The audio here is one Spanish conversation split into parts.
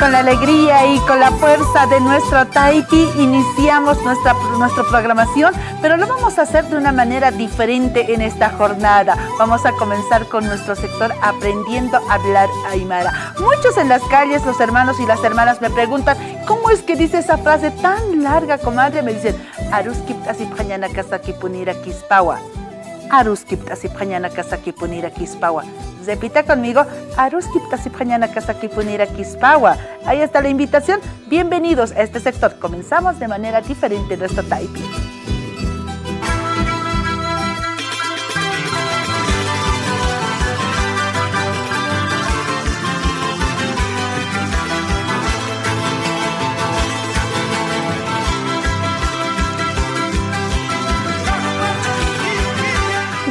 Con la alegría y con la fuerza de nuestro Taipi iniciamos nuestra programación, pero lo vamos a hacer de una manera diferente en esta jornada. Vamos a comenzar con nuestro sector aprendiendo a hablar aymara. Muchos en las calles, los hermanos y las hermanas me preguntan, ¿cómo es que dice esa frase tan larga, comadre? Me dicen, Aruskip asipjañana kasaki punira kispawa. Aruskip asipjañana kasaki punira kispawa. Repita conmigo, Aruskip asipjañana kasaki punira kispawa. Ahí está la invitación. Bienvenidos a este sector. Comenzamos de manera diferente nuestro Taipi.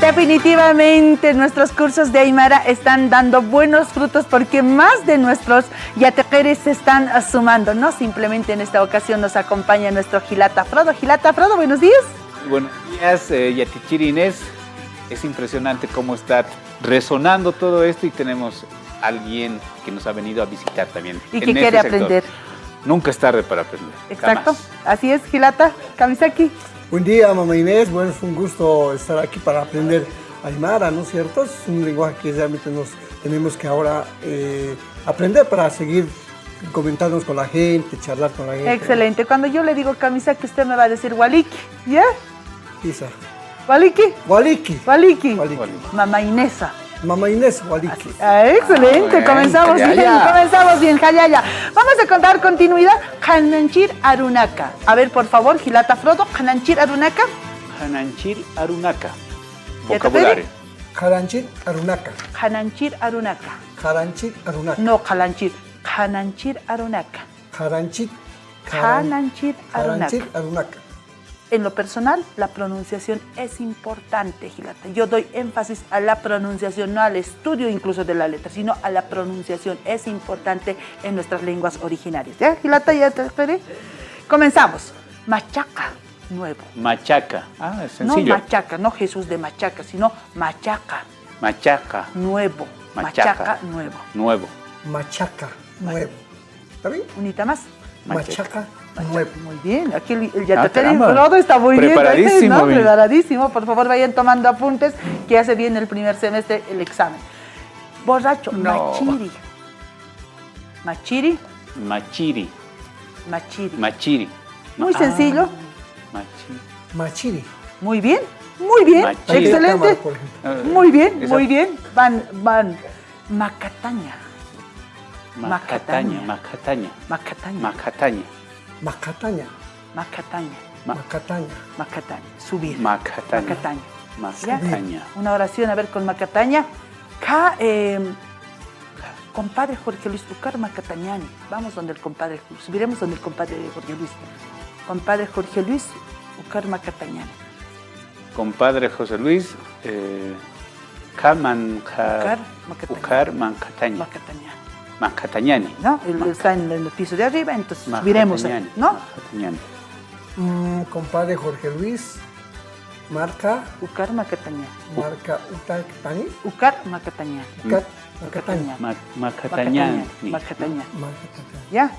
Definitivamente nuestros cursos de Aymara están dando buenos frutos porque más de nuestros yatequeres se están sumando. No simplemente en esta ocasión nos acompaña nuestro Gilata Frodo. Gilata Frodo, buenos días. Buenos días, Yatichiri Inés. Es impresionante cómo está resonando todo esto y tenemos a alguien que nos ha venido a visitar también. Y que quiere aprender. Nunca es tarde para aprender. Exacto, jamás. Así es, Gilata Kamisaki. Buen día, mamá Inés. Bueno, es un gusto estar aquí para aprender Aymara, ¿no es cierto? Es un lenguaje que realmente nos tenemos que ahora aprender para seguir comentándonos con la gente, charlar con la gente. Excelente. Cuando yo le digo Kamisaki, usted me va a decir Waliki, ¿ya? Isa. Waliki. Waliki. Waliki. Waliki. Mamá Inesa. Mamá Inés, Waliki. Excelente, bueno, comenzamos bien, Jayaya. Vamos a contar continuidad. Hananchir Arunaka. A ver, por favor, Gilata Frodo, Hananchir Arunaka. Hananchir Arunaka. ¿Ya te Vocabulario. Jaranchir Arunaka. Hananchir Arunaka. Jaranchir Arunaka. No, Hananchir. Hananchir Arunaka. Jaranchir. Hananchir Arunaka. Jaranchir Arunaka. En lo personal, la pronunciación es importante, Gilata. Yo doy énfasis a la pronunciación, no al estudio incluso de la letra, sino a la pronunciación. Es importante en nuestras lenguas originarias. ¿Ya, Gilata? ¿Ya te esperé? Comenzamos. Machaca, nuevo. Machaca. Es sencillo. No machaca, no Jesús de machaca, sino machaca, Machaca. nuevo. Machaca, nuevo. Nuevo. Machaca, nuevo. ¿Está bien? Unita más. Machaca, nuevo. Muy bien, aquí el Yatateri caramba. Frodo está muy bien. Preparadísimo, ¿no? bien. Preparadísimo. Por favor, vayan tomando apuntes, que ya se viene el primer semestre el examen. Borracho, No. machiri. Machiri, Machiri. machiri. Machiri. Muy sencillo. Machiri. Machiri. Muy bien, muy bien. Machiri. Excelente. Cámara, por ejemplo. Muy bien, Esa- muy bien. Van. Macataña. Macataña. Macataña. Macataña. Macataña. Macataña. Macataña. Macataña. Macataña. Subir. Macataña. Macataña. Macataña. Una oración, a ver, con Macataña. Compadre Jorge Luis Ucar Macatañani. Vamos donde el compadre, subiremos donde el compadre Jorge Luis. Compadre Jorge Luis Ucar Macatañani. Compadre José Luis. Ucar Mancataña. Macatañani. Mancatañani. ¿No? Él está en el piso de arriba, entonces subiremos ahí, ¿no? Macatañani. Compadre Jorge Luis. Marca. Ucar Macatañani. Marca Utactani. Ucar Macatañani. Ucat. Macataña. Macatañani. Macatañani. Macataña. ¿Ya?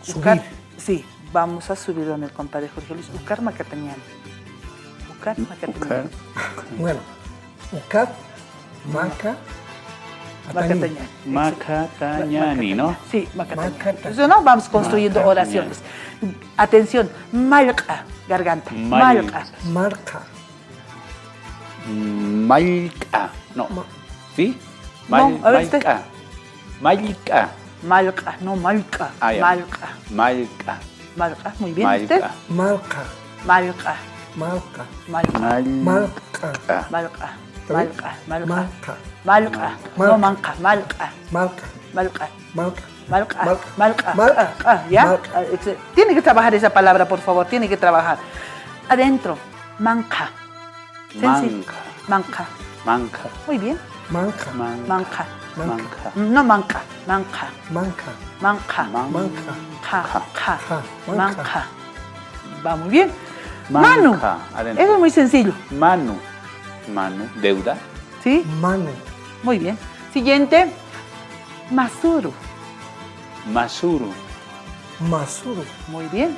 Subir. Ucar, sí, vamos a subir donde el compadre Jorge Luis. Ucar Macatañani. Ucar Macatañani. Bueno. Ucat. Maca. Macatañani. Macatañani, ¿no? Sí, Macatañani. Macatañani. Eso no, vamos construyendo Macatañani. oraciones. Atención, malca, garganta. Malca. Marca. Malca. No. ¿Sí? No, a ver usted. Malca. Malca, no malca. Ah, ya. Malca. Malca. Malca, muy bien. ¿Usted? Malca. Marca. Malca. Marca. Malca. Marca. Malca. ¿Está bien? Malca. Malca. Marca. Malca. No manca. Malca. Marca. Malca. Marca. Malca. Malca. Malca. Malca. ¿Ya? Malca. Tiene que trabajar esa palabra, por favor. Tiene que trabajar. Adentro. Manca. Sencillo. Manca. Manca. Manca. Muy bien. Manca. Manca. Manca. No manca. Manca. Manca. Manca. Manca. Ja. Ja. Ja. Manca. Va muy bien. Manca. Manu. Adentro. Eso es muy sencillo. Manu. Deuda. ¿Sí? Mano. Muy bien. Siguiente. Masuru. Masuru. Masuru. Muy bien.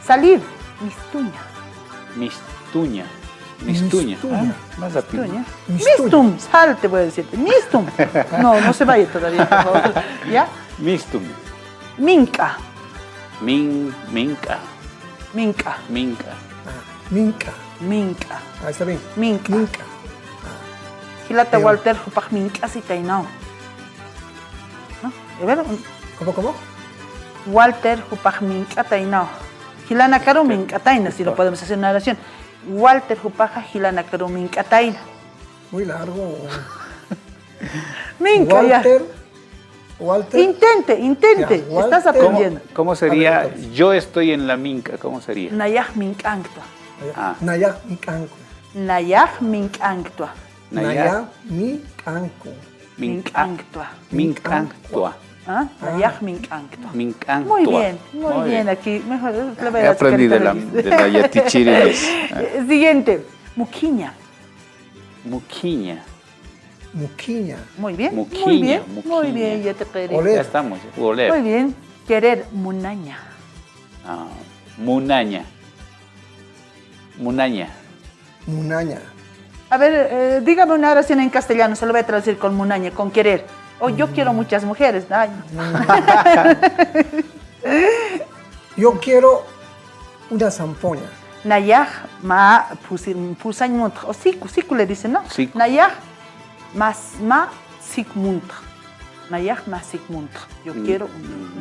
Salir, mistuña. Mistuña. Mistuña. Mistuña. Más rápido. Mistuña. Mistuña. Mistum, salte voy a decirte. Mistum. No se vaya todavía, por favor. ¿Ya? Mistum. Minca. Minca. Minca. Minca. Minca. Minca. Ah, está bien. Minca. Minca. Hilata Pero- Walter Hupach Minca si tainao. ¿No? A ver, ¿Cómo? Walter Hupach Minca tainao. Hilana Karu Minca taina, si lo podemos hacer en una oración. Walter Hupaja Hilana Karu Minca taina. Muy largo. Minca, ya. Walter. Intente. Ya, Walter. Estás aprendiendo. ¿Cómo sería? A ver, entonces. Yo estoy en la minca. ¿Cómo sería? Nayah Mincanctua. Ah. Nayak Mikanku. Nayah Mincanctua. Nayak Mikanku. Mincanctua. Mincanctua. ¿Ah? Nayah Mincanctua. Mincanctua. Muy bien, aquí. Mejor le voy He a aprendido de la Yatichirines. Siguiente, Muquiña. Muquiña. Muquiña. Muy bien, Muquiña, muy bien, muquiña. muy bien, ya te queré. Ole. Ya estamos. Oler. Muy bien, querer, munaña. Ah, munaña. Munaña. Munaña. A ver, dígame una oración en castellano, se lo voy a traducir con munaña, con querer. O yo quiero muchas mujeres. Ay. Yo quiero una zampoña. Nayah ma pusañ munt. O siku le dicen, ¿no? Siku. Nayah ma sikmunt. Nayah ma sikmunt. Yo quiero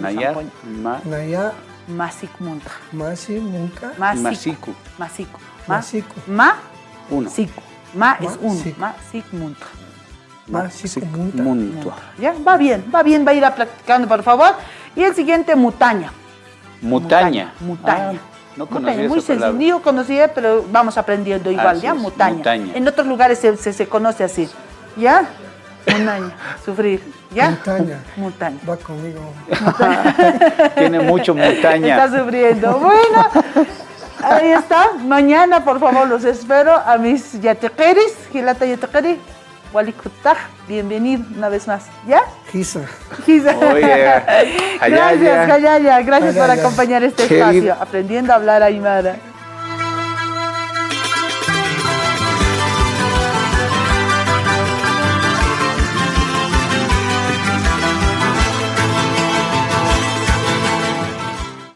una Naya. zampoña. Naya Ma sikmunt. Masi Munka. Ma Masiku. Masiku. Masiku. Ma Uno. siku. Ma Ma es uno. siku. Ma sikmunt. Masiku Munta. Muntua. ¿Ya? Va bien, va a ir a practicando, por favor. Y el siguiente, mutaña. Mutaña. Mutaña. Ah, no Mutaña, conocía muy esa palabra. sencillo, conocía, pero vamos aprendiendo igual, Así ¿ya? es, Mutaña. mutaña. En otros lugares se conoce así, ¿ya? Munaña, sufrir, ¿ya? Montaña. Mutaña. Va conmigo. Tiene mucho montaña. Está sufriendo. Bueno, ahí está. Mañana, por favor, los espero a mis yatequeris, Gilata Yatequeri, Walikutaj, bienvenido una vez más, ¿ya? Gisa. Oye, Gracias, Jayaya. Gracias por Jayaya. acompañar este Querido. espacio, aprendiendo a hablar aymara.